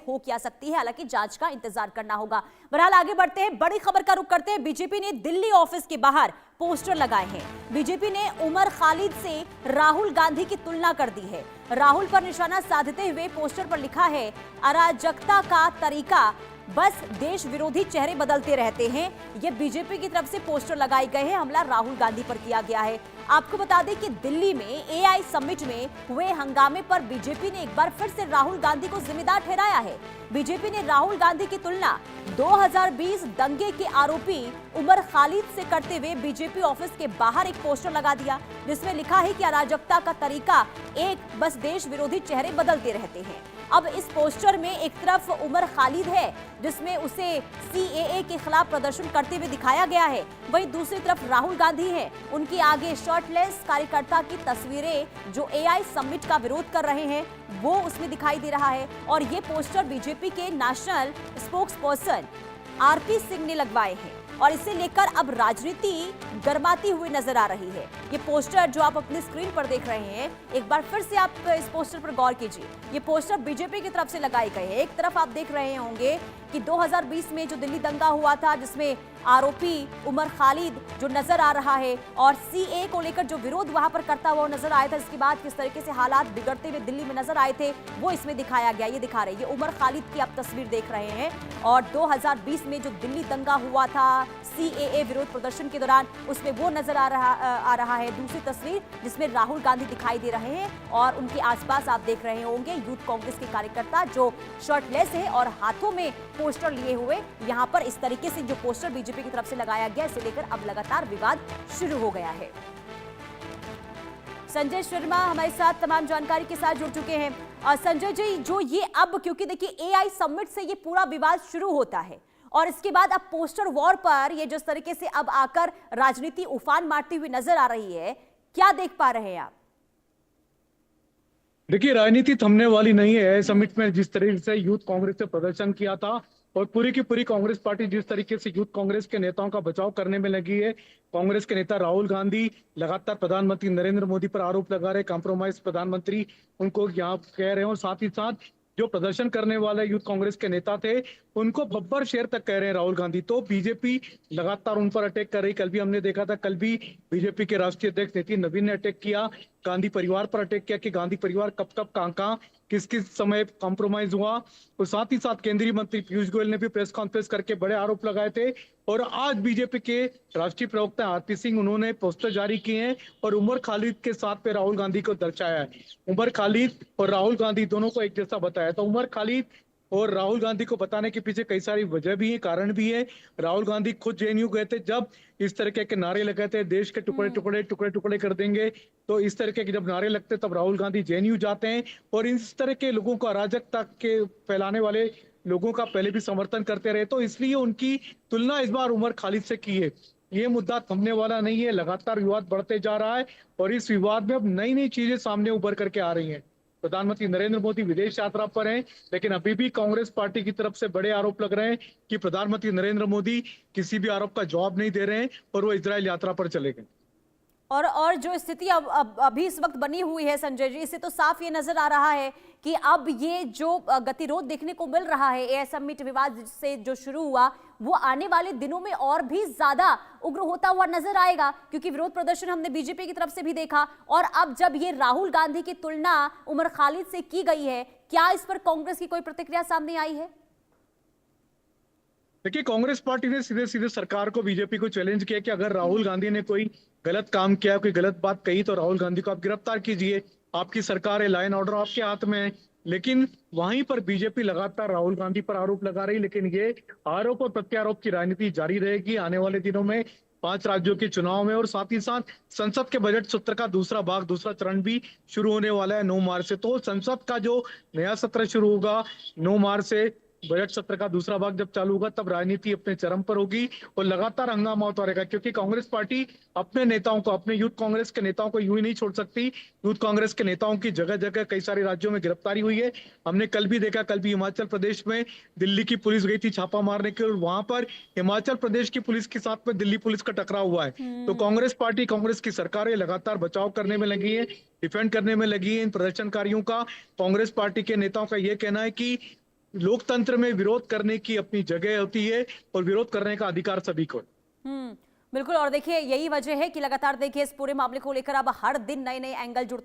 हो क्या सकती है, हालांकि जांच का इंतजार करना होगा। बहरहाल आगे बढ़ते हैं, बड़ी खबर का रुख करते हैं। बीजेपी ने दिल्ली ऑफिस के बाहर पोस्टर लगाए हैं। बीजेपी ने उमर खालिद से राहुल गांधी की तुलना कर दी है। राहुल पर निशाना साधते हुए पोस्टर पर लिखा है, अराजकता का तरीका, बस देश विरोधी चेहरे बदलते रहते हैं। ये बीजेपी की तरफ से पोस्टर लगाए गए हैं। हमला राहुल गांधी पर किया गया है। आपको बता दें कि दिल्ली में एआई समिट में हुए हंगामे पर बीजेपी ने एक बार फिर से राहुल गांधी को जिम्मेदार ठहराया है। बीजेपी ने राहुल गांधी की तुलना 2020 दंगे के आरोपी उमर खालिद से करते हुए बीजेपी ऑफिस के बाहर एक पोस्टर लगा दिया, जिसमें लिखा है कि अराजकता का तरीका एक, बस देश विरोधी चेहरे बदलते रहते हैं। अब इस पोस्टर में एक तरफ उमर खालिद है, जिसमें उसे सीएए के खिलाफ प्रदर्शन करते हुए दिखाया गया है, वहीं दूसरी तरफ राहुल गांधी है। उनके आगे शर्टलेस कार्यकर्ता की तस्वीरें जो एआई समिट का विरोध कर रहे हैं वो उसमें दिखाई दे रहा है। और ये पोस्टर बीजेपी के national spokes person RP Singh ने लगवाए हैं और इसे लेकर अब राजनीति गर्माती हुई नजर आ रही है। ये पोस्टर जो आप अपनी स्क्रीन पर देख रहे हैं, एक बार फिर से आप इस पोस्टर पर गौर कीजिए। ये पोस्टर बीजेपी की तरफ से लगाए गए हैं। एक तरफ आप देख रहे होंगे कि 2020 में जो दिल्ली दंगा हुआ था, जिसमें आरोपी उमर खालिद जो नजर आ रहा है और सीए को लेकर जो विरोध वहां पर करता हुआ नजर आया था, इसके बाद किस तरीके से हालात बिगड़ते हुए दिल्ली में नजर आए थे वो इसमें दिखाया गया। ये दिखा रहे, ये उमर खालिद की आप तस्वीर देख रहे हैं। और 2020 में जो दिल्ली दंगा हुआ था सीएए विरोध प्रदर्शन के दौरान, उसमें वो नजर आ रहा है। दूसरी तस्वीर जिसमें राहुल गांधी दिखाई दे रहे हैं और उनके आसपास आप देख रहे होंगे यूथ कांग्रेस के कार्यकर्ता जो शर्टलेस है और हाथों में पोस्टर लिए हुए। यहां पर इस तरीके से जो पोस्टर बीजेपी की तरफ से लगाया गया, इसे लेकर अब लगातार विवाद शुरू हो गया है। संजय शर्मा हमारे साथ तमाम जानकारी के साथ जुड़ चुके हैं। संजय जी, जो ये अब क्योंकि देखिए एआई समिट से ये पूरा विवाद शुरू होता है और इसके बाद अब पोस्टर वॉर पर ये जिस तरीके से अब आकर राजनीति उफान मारती हुई नजर आ रही है, क्या देख पा रहे हैं आप? देखिए, राजनीति थमने वाली नहीं है। समिट में जिस तरीके से यूथ कांग्रेस ने प्रदर्शन किया था और पूरी की पूरी कांग्रेस पार्टी जिस तरीके से यूथ कांग्रेस के नेताओं का बचाव करने में लगी है। कांग्रेस के नेता राहुल गांधी लगातार प्रधानमंत्री नरेंद्र मोदी पर आरोप लगा रहे, कॉम्प्रोमाइज प्रधानमंत्री उनको यहाँ कह रहे हैं और साथ ही साथ जो प्रदर्शन करने वाले यूथ कांग्रेस के नेता थे उनको बब्बर शेर तक कह रहे हैं राहुल गांधी। तो बीजेपी लगातार उन पर अटैक कर रही। कल भी हमने देखा था, कल भी बीजेपी के राष्ट्रीय अध्यक्ष नितिन नवीन ने अटैक किया, गांधी परिवार पर अटैक किया कि गांधी परिवार कब कब कहां किस किस समय कॉम्प्रोमाइज हुआ। और साथ ही साथ केंद्रीय मंत्री पीयूष गोयल ने भी प्रेस कॉन्फ्रेंस करके बड़े आरोप लगाए थे। और आज बीजेपी के राष्ट्रीय प्रवक्ता आरपी सिंह उन्होंने पोस्टर जारी किए हैं और उमर खालिद के साथ पे राहुल गांधी को दर्शाया है। उमर खालिद और राहुल गांधी दोनों को एक जैसा बताया। तो उमर खालिद और राहुल गांधी को बताने के पीछे कई सारी वजह भी है, कारण भी है। राहुल गांधी खुद जेएनयू गए थे, जब इस तरह के नारे लगे थे, देश के टुकड़े टुकड़े टुकड़े टुकड़े कर देंगे, तो इस तरह के जब नारे लगते तब राहुल गांधी जेएनयू जाते हैं और इस तरह के लोगों को अराजकता के फैलाने वाले लोगों का पहले भी समर्थन करते रहे। तो इसलिए उनकी तुलना इस बार उमर खालिद से की है। ये मुद्दा थमने वाला नहीं है, लगातार विवाद बढ़ते जा रहा है और इस विवाद में अब नई नई चीजें सामने उभर करके आ रही हैं। प्रधानमंत्री नरेंद्र मोदी विदेश यात्रा पर हैं, लेकिन अभी भी कांग्रेस पार्टी की तरफ से बड़े आरोप लग रहे हैं कि प्रधानमंत्री नरेंद्र मोदी किसी भी आरोप का जवाब नहीं दे रहे हैं और वो इजराइल यात्रा पर चले गए। और जो स्थिति अब अभी इस वक्त बनी हुई है संजय जी, इससे तो साफ ये नजर आ रहा है कि अब ये जो गतिरोध देखने को मिल रहा है एआई समिट विवाद से जो शुरू हुआ, वो आने वाले दिनों में और भी ज्यादा उग्र होता हुआ नजर आएगा, क्योंकि विरोध प्रदर्शन हमने बीजेपी की तरफ से भी देखा। और अब जब ये राहुल गांधी की तुलना उमर खालिद से की गई है, क्या इस पर कांग्रेस की कोई प्रतिक्रिया सामने आई है? देखिए, कांग्रेस पार्टी ने सीधे सीधे सरकार को, बीजेपी को चैलेंज किया कि अगर राहुल गांधी ने कोई गलत काम किया, कोई गलत बात कही, तो राहुल गांधी को आप गिरफ्तार कीजिए, आपकी सरकार है, लाइन ऑर्डर आपके हाथ में है। लेकिन वहीं पर बीजेपी लगातार राहुल गांधी पर आरोप लगा रही। लेकिन ये आरोप और प्रत्यारोप की राजनीति जारी रहेगी आने वाले दिनों में 5 राज्यों के चुनाव में। और साथ ही साथ संसद के बजट सत्र का दूसरा भाग, दूसरा चरण भी शुरू होने वाला है 9 मार्च से। तो संसद का जो नया सत्र शुरू होगा 9 मार्च से, बजट सत्र का दूसरा भाग जब चालू होगा, तब राजनीति अपने चरम पर होगी और लगातार हंगामा होता रहेगा। क्योंकि कांग्रेस पार्टी अपने नेताओं को, अपने यूथ कांग्रेस के नेताओं को यूं ही नहीं छोड़ सकती। यूथ कांग्रेस के नेताओं की जगह जगह कई सारे राज्यों में गिरफ्तारी हुई है। हमने कल भी देखा, कल भी हिमाचल प्रदेश में दिल्ली की पुलिस गई थी छापा मारने के, और वहां पर हिमाचल प्रदेश की पुलिस के साथ में दिल्ली पुलिस का टकराव हुआ है। तो कांग्रेस पार्टी, कांग्रेस की सरकारें लगातार बचाव करने में लगी है, डिफेंड करने में लगी है इन प्रदर्शनकारियों का। कांग्रेस पार्टी के नेताओं का यह कहना है कि लोकतंत्र में विरोध करने की अपनी जगह होती है और विरोध करने का अधिकार सभी को। बिल्कुल। और देखिए यही वजह है कि लगातार देखिए इस पूरे मामले को लेकर अब हर दिन नए नए एंगल जुड़ते